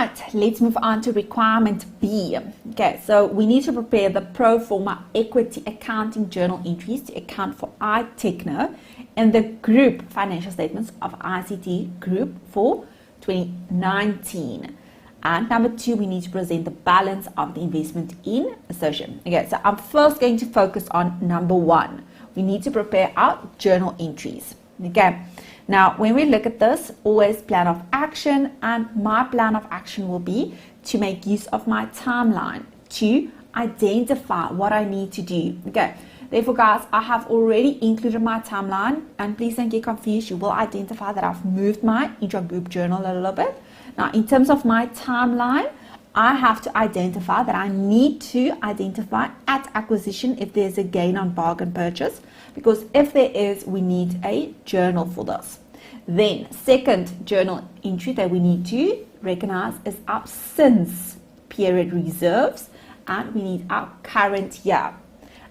Right, let's move on to requirement B. Okay, so we need to prepare the pro forma equity accounting journal entries to account for Techno and the group financial statements of ICT Group for 2019. And number 2, we need to present the balance of the investment in associate. Okay, so I'm first going to focus on number 1. We need to prepare our journal entries. Okay, now when we look at this, always plan of action, and my plan of action will be to make use of my timeline to identify what I need to do. Okay, therefore guys, I have already included my timeline, and please don't get confused. You will identify that I've moved my intra-group journal a little bit. Now, in terms of my timeline, I have to identify that I need to identify at acquisition if there's a gain on bargain purchase, because if there is, we need a journal for this. Then, second journal entry that we need to recognize is our since period reserves, and we need our current year.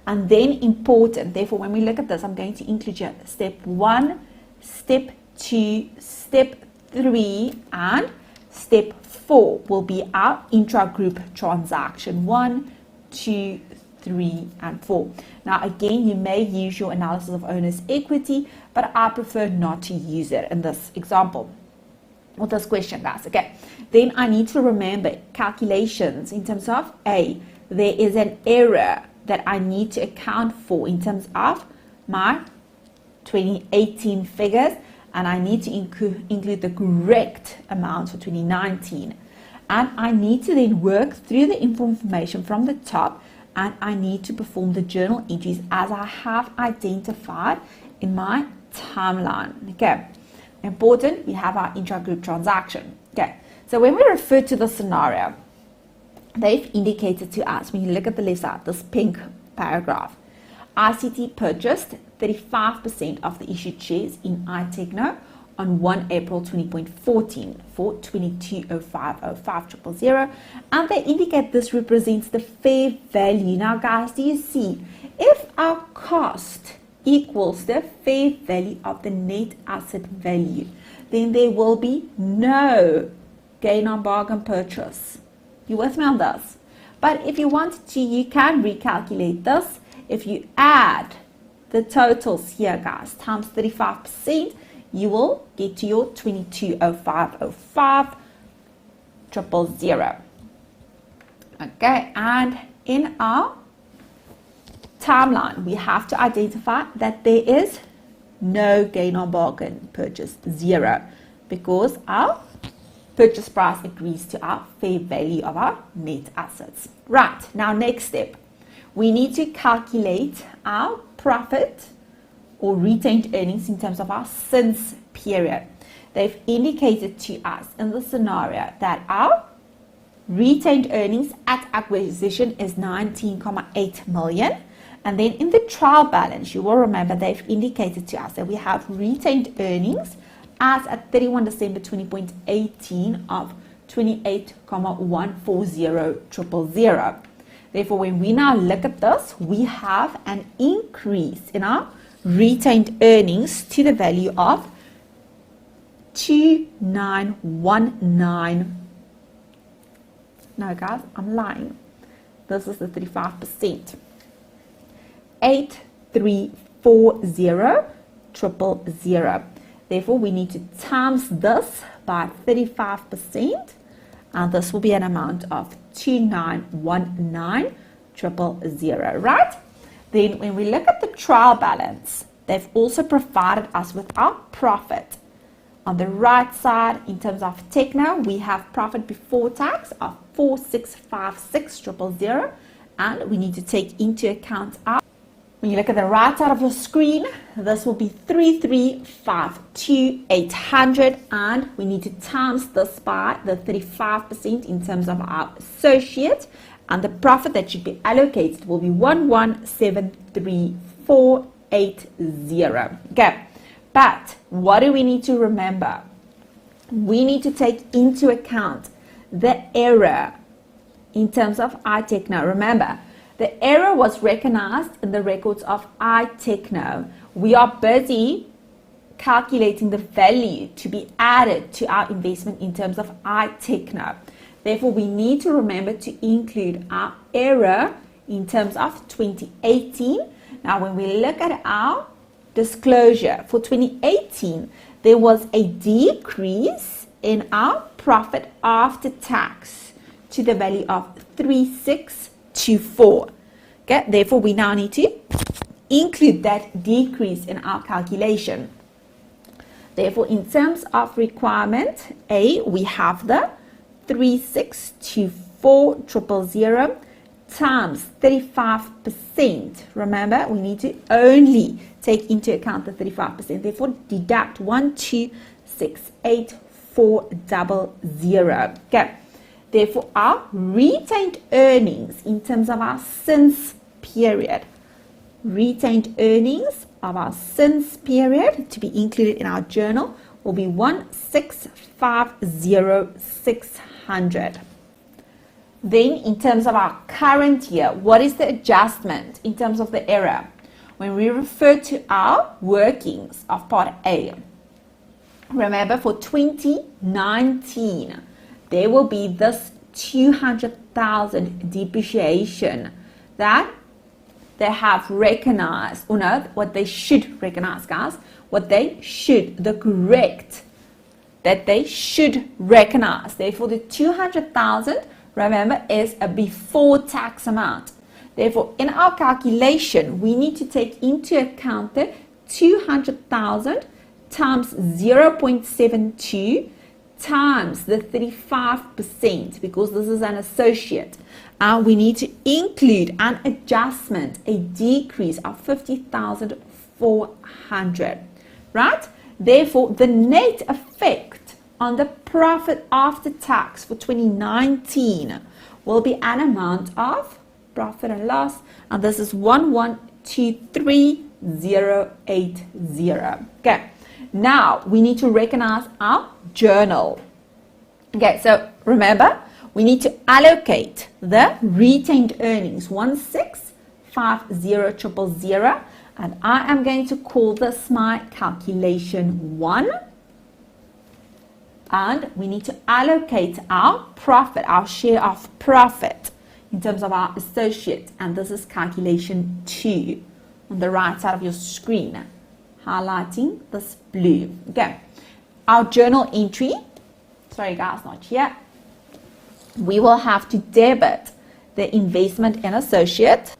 And then important, therefore, when we look at this, I'm going to include here step 1, step 2, step 3, and step 4 will be our intra-group transaction 1, 2, 3, and 4. Now again, you may use your analysis of owner's equity, but I prefer not to use it in this example or this question, guys. Okay, then I need to remember calculations in terms of A, there is an error that I need to account for in terms of my 2018 figures, and I need to include the correct amount for 2019. And I need to then work through the information from the top, and I need to perform the journal entries as I have identified in my timeline. Okay, important, we have our intra-group transaction. Okay, so when we refer to the scenario, they've indicated to us, when you look at the left side, this pink paragraph, ICT purchased 35% of the issued shares in Techno on 1 April 2014 for 22,05,000, and they indicate this represents the fair value. Now guys, do you see, if our cost equals the fair value of the net asset value, then there will be no gain on bargain purchase. You with me on this? But if you want to, you can recalculate this. If you add the totals here, guys, times 35%, you will get to your 22,05,000. Okay, and in our timeline, we have to identify that there is no gain on bargain purchase, 0, because our purchase price agrees to our fair value of our net assets. Right, now next step, we need to calculate our profit or retained earnings in terms of our since period. They've indicated to us in the scenario that our retained earnings at acquisition is 19.8 million. And then in the trial balance, you will remember they've indicated to us that we have retained earnings as at 31 December 2018 of 28,140,000. Therefore, when we now look at this, we have an increase in our retained earnings to the value of 2919. No, guys, I'm lying. This is the 35%. 8340,000. Therefore, we need to times this by 35%, and this will be an amount of 2919,000, right? Then when we look at the trial balance, they've also provided us with our profit. On the right side, in terms of Techno, we have profit before tax of 4656,000, and we need to take into account our, when you look at the right side of your screen, this will be 3352800, and we need to times this by the 35% in terms of our associate, and the profit that should be allocated will be 1173,480. Okay, but what do we need to remember? We need to take into account the error in terms of Techno. Remember, the error was recognized in the records of Techno. We are busy calculating the value to be added to our investment in terms of Techno. Therefore, we need to remember to include our error in terms of 2018. Now, when we look at our disclosure for 2018, there was a decrease in our profit after tax to the value of 3624. Okay, therefore, we now need to include that decrease in our calculation. Therefore, in terms of requirement A, we have the 3624,000 times 35%. Remember, we need to only take into account the 35%. Therefore, deduct 1268400. Okay. Therefore, our retained earnings in terms of our since period, retained earnings of our since period to be included in our journal will be 1650600. Then in terms of our current year, what is the adjustment in terms of the error? When we refer to our workings of part A, remember for 2019, there will be this 200,000 depreciation that they have recognized, or no, what they should recognize, guys, what they should, the correct, that they should recognize. Therefore, the 200,000, remember, is a before tax amount. Therefore, in our calculation, we need to take into account the 200,000 times 0.72 times the 35%, because this is an associate. We need to include an adjustment, a decrease of 50,400, right? Therefore, the net effect on the profit after tax for 2019 will be an amount of profit and loss, and this is 1123080. Okay, now we need to recognize our journal. Okay, so remember, we need to allocate the retained earnings 1650000, and I am going to call this my calculation 1. And we need to allocate our profit, our share of profit in terms of our associate, and this is calculation 2 on the right side of your screen, highlighting this blue. Okay, our journal entry, sorry guys, not here. We will have to debit the investment in associate.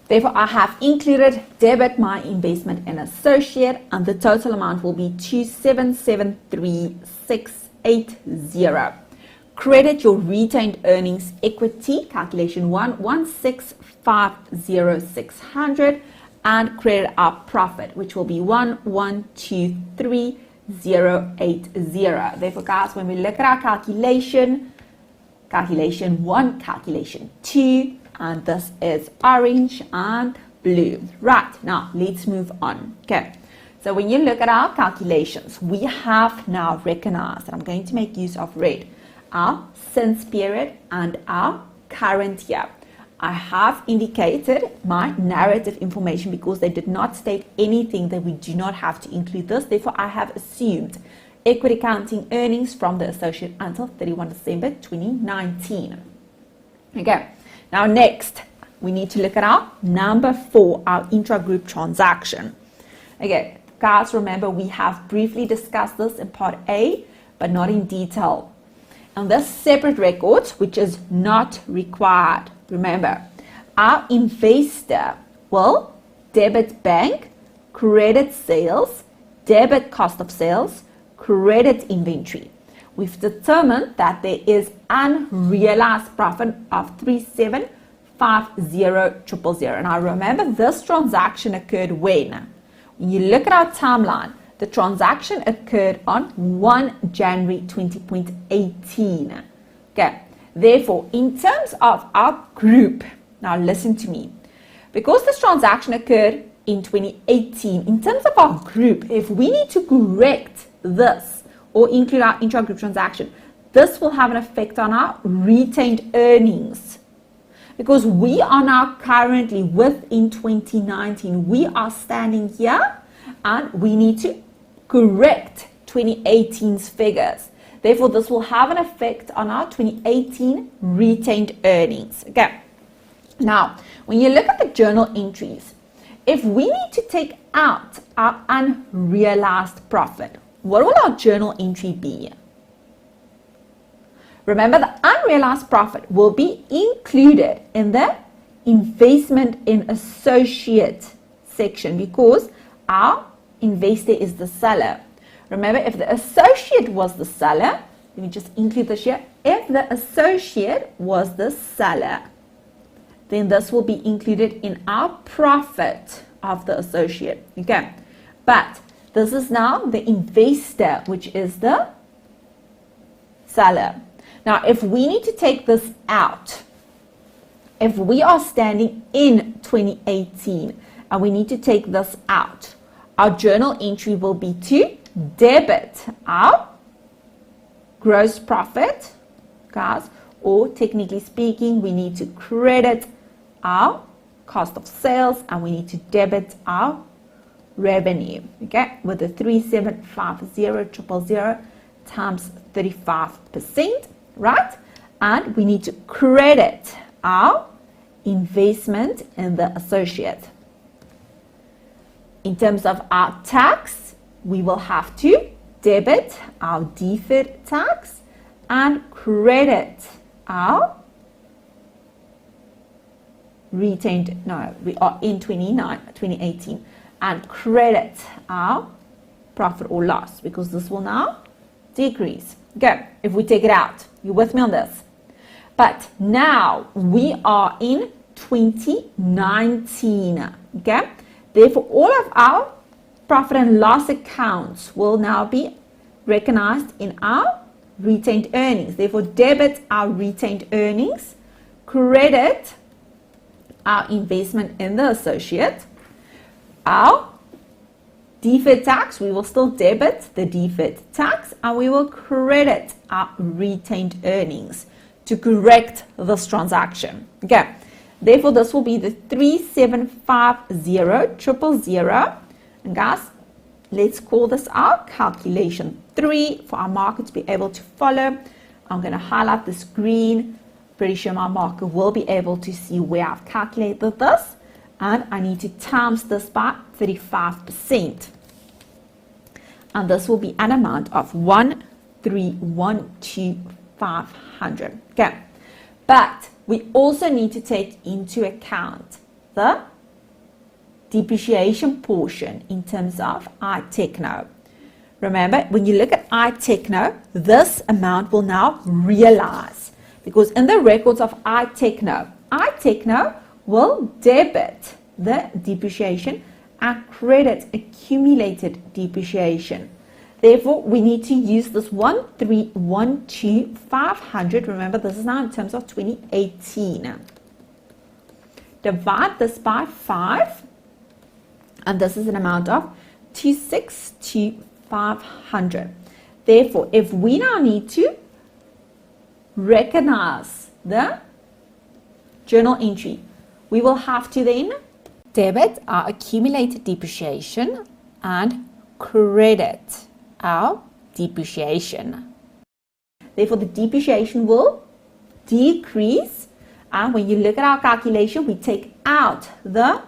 Therefore, I have included debit my investment in associate, and the total amount will be 2773,680. Credit your retained earnings equity, calculation 1, 1650600, and credit our profit, which will be 1123080. Therefore, guys, when we look at our calculation 1, calculation 2, and this is orange and blue. Right, now let's move on. Okay, so when you look at our calculations, we have now recognized, and I'm going to make use of red, our since period and our current year. I have indicated my narrative information because they did not state anything that we do not have to include this. Therefore, I have assumed equity accounting earnings from the associate until 31 December 2019. Okay, now next, we need to look at our number 4, our intra-group transaction. Okay, guys, remember we have briefly discussed this in part A, but not in detail. And this separate record, which is not required. Remember, our investor will debit bank, credit sales, debit cost of sales, credit inventory. We've determined that there is unrealized profit of 3750,000. Now remember, this transaction occurred when you look at our timeline, the transaction occurred on 1 January 2018. Okay, therefore, in terms of our group, now listen to me, because this transaction occurred in 2018, in terms of our group, if we need to correct this or include our intra-group transaction, this will have an effect on our retained earnings, because we are now currently within 2019. We are standing here and we need to correct 2018's figures. Therefore, this will have an effect on our 2018 retained earnings. Okay. Now, when you look at the journal entries, if we need to take out our unrealized profit, what will our journal entry be? Remember, the unrealized profit will be included in the investment in associate section because our investor is the seller. Remember, if the associate was the seller, let me just include this here. If the associate was the seller, then this will be included in our profit of the associate. Okay, but this is now the investor, which is the seller. Now, if we need to take this out, if we are standing in 2018 and we need to take this out, our journal entry will be to debit our gross profit, guys, or technically speaking, we need to credit our cost of sales and we need to debit our revenue, okay, with the 3750,000 times 35%, right? And we need to credit our investment in the associate. In terms of our tax, we will have to debit our deferred tax and credit our retained, no, we are in 2018, and credit our profit or loss because this will now decrease. Okay, if we take it out, you with me on this? But now we are in 2019, okay? Therefore, all of our profit and loss accounts will now be recognized in our retained earnings. Therefore, debit our retained earnings, credit our investment in the associate, our deferred tax, we will still debit the deferred tax, and we will credit our retained earnings to correct this transaction. Okay, therefore this will be the 3750,000. And guys, let's call this our calculation 3 for our marker to be able to follow. I'm going to highlight this green. Pretty sure my marker will be able to see where I've calculated this. And I need to times this by 35%. And this will be an amount of 131,500. Okay. But we also need to take into account the depreciation portion in terms of Techno. Remember, when you look at Techno, this amount will now realize because in the records of Techno will debit the depreciation and credit accumulated depreciation. Therefore, we need to use this 131,500. Remember, this is now in terms of 2018. Divide this by 5, and this is an amount of 26,500. Therefore, if we now need to recognize the journal entry, we will have to then debit our accumulated depreciation and credit our depreciation. Therefore, the depreciation will decrease, and when you look at our calculation, we take out the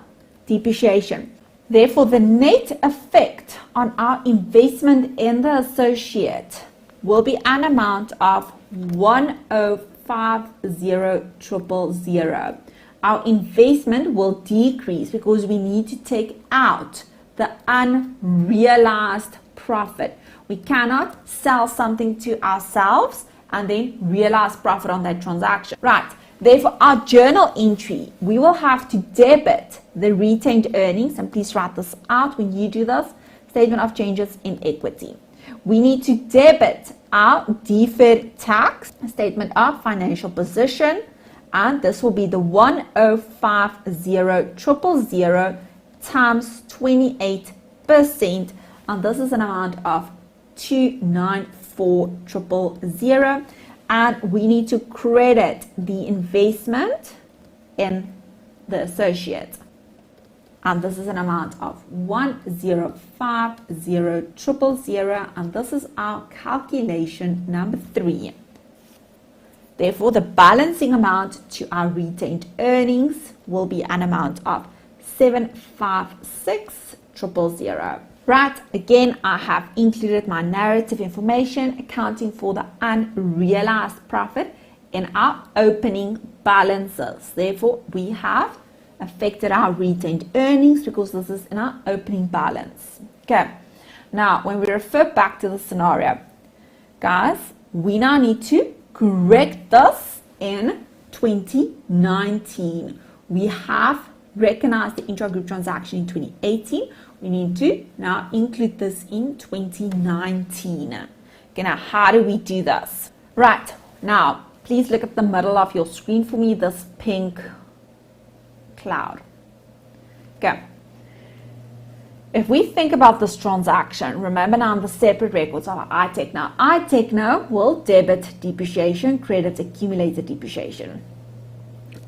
depreciation. Therefore, the net effect on our investment in the associate will be an amount of 105,000. Our investment will decrease because we need to take out the unrealized profit. We cannot sell something to ourselves and then realize profit on that transaction. Right. Therefore, our journal entry, we will have to debit the retained earnings, and please write this out when you do this, statement of changes in equity. We need to debit our deferred tax, statement of financial position, and this will be the 105,000 times 28%, and this is an amount of 294,000, and we need to credit the investment in the associate. and this is an amount of 1050000, and this is our calculation number 3. Therefore, the balancing amount to our retained earnings will be an amount of 756,000. Right, again, I have included my narrative information accounting for the unrealized profit in our opening balances. Therefore, we have affected our retained earnings because this is in our opening balance. Okay, now when we refer back to the scenario, guys, we now need to correct this in 2019. We have recognized the intragroup transaction in 2018. We need to now include this in 2019. Okay, now how do we do this? Right, now please look at the middle of your screen for me, this pink cloud. Okay. If we think about this transaction, remember now the separate records of Techno. Techno will debit depreciation, credit accumulated depreciation.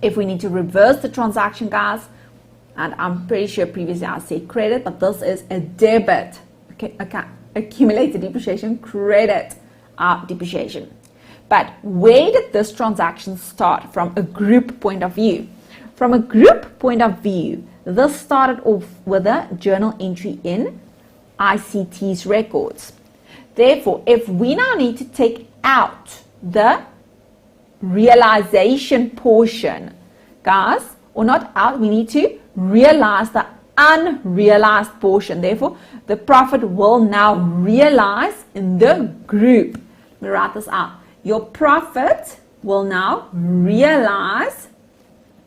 If we need to reverse the transaction, guys, and I'm pretty sure previously I said credit, but this is a debit, okay, accumulated depreciation, credit depreciation. But where did this transaction start from a group point of view? From a group point of view, this started off with a journal entry in ICT's records. Therefore, if we now need to take out the realization portion, guys, or not out, we need to realize the unrealized portion. Therefore, the profit will now realize in the group. Let me write this out. Your profit will now realize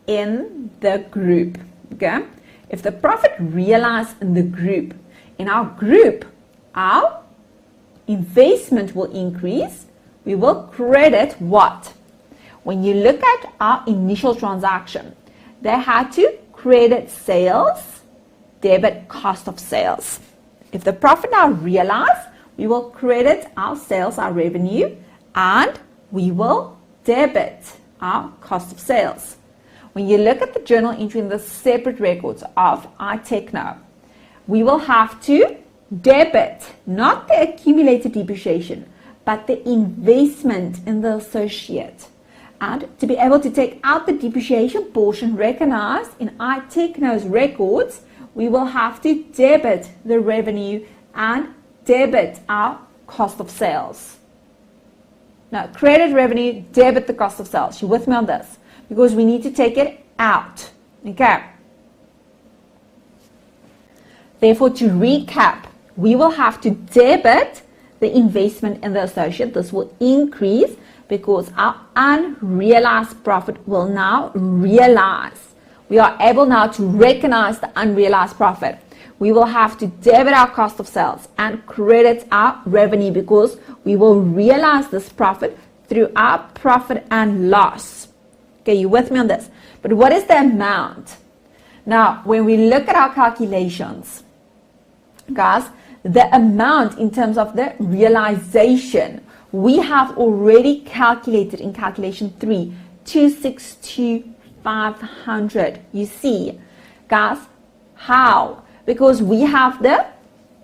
in the group. Okay, if the profit realized in the group, in our group, our investment will increase. We will credit what? When you look at our initial transaction, they had to credit sales, debit cost of sales. If the profit now realized, we will credit our sales, our revenue, and we will debit our cost of sales. When you look at the journal entry in the separate records of Techno, we will have to debit not the accumulated depreciation, but the investment in the associate. And to be able to take out the depreciation portion recognized in Techno's records, we will have to debit the revenue and debit our cost of sales. Now, credit revenue, debit the cost of sales. You with me on this? Because we need to take it out. Okay. Therefore, to recap, we will have to debit the investment in the associate. This will increase because our unrealized profit will now realize. We are able now to recognize the unrealized profit. We will have to debit our cost of sales and credit our revenue because we will realize this profit through our profit and loss. Okay, you with me on this? But what is the amount? Now, when we look at our calculations, guys, the amount in terms of the realization, we have already calculated in calculation 3, 262,500. You see, guys, how? Because we have the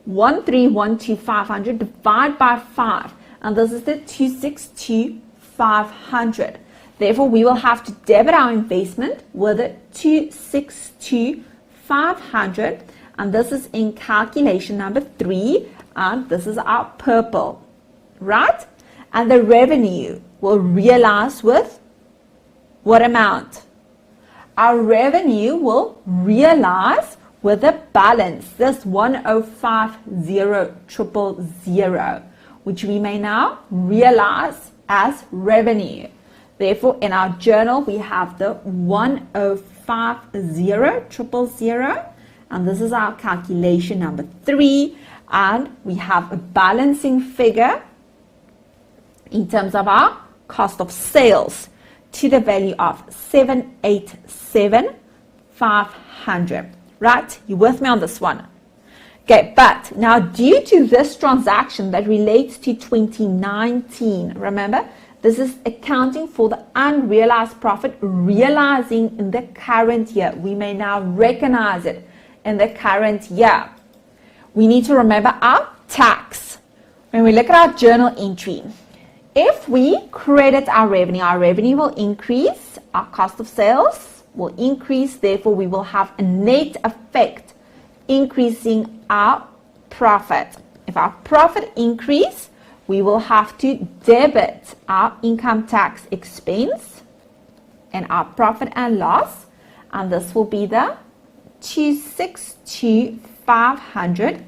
1312500 divided by 5, and this is the 262,500. Therefore, we will have to debit our investment with the 262,500, and this is in calculation number 3, and this is our purple, right? And the revenue will realize with what amount? Our revenue will realize with a balance, this 105,000, which we may now realize as revenue. Therefore, in our journal, we have the 105,000, and this is our calculation number 3, and we have a balancing figure in terms of our cost of sales to the value of 787,500. Right? You with me on this one? Okay, but now due to this transaction that relates to 2019, remember, this is accounting for the unrealized profit realizing in the current year. We may now recognize it in the current year. We need to remember our tax. When we look at our journal entry, if we credit our revenue will increase, our cost of sales will increase, therefore we will have a net effect increasing our profit. If our profit increase, we will have to debit our income tax expense and our profit and loss, and this will be the 262,500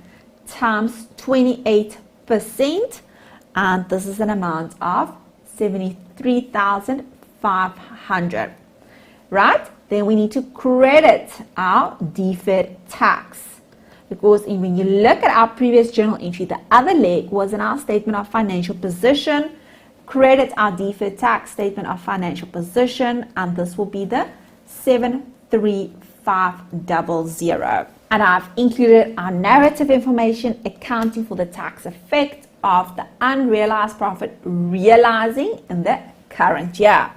times 28%, and this is an amount of 73,500. Right? Then we need to credit our deferred tax, because when you look at our previous journal entry, the other leg was in our statement of financial position. Credit our deferred tax, statement of financial position, and this will be the 73500. And I've included our narrative information accounting for the tax effect of the unrealized profit realizing in the current year.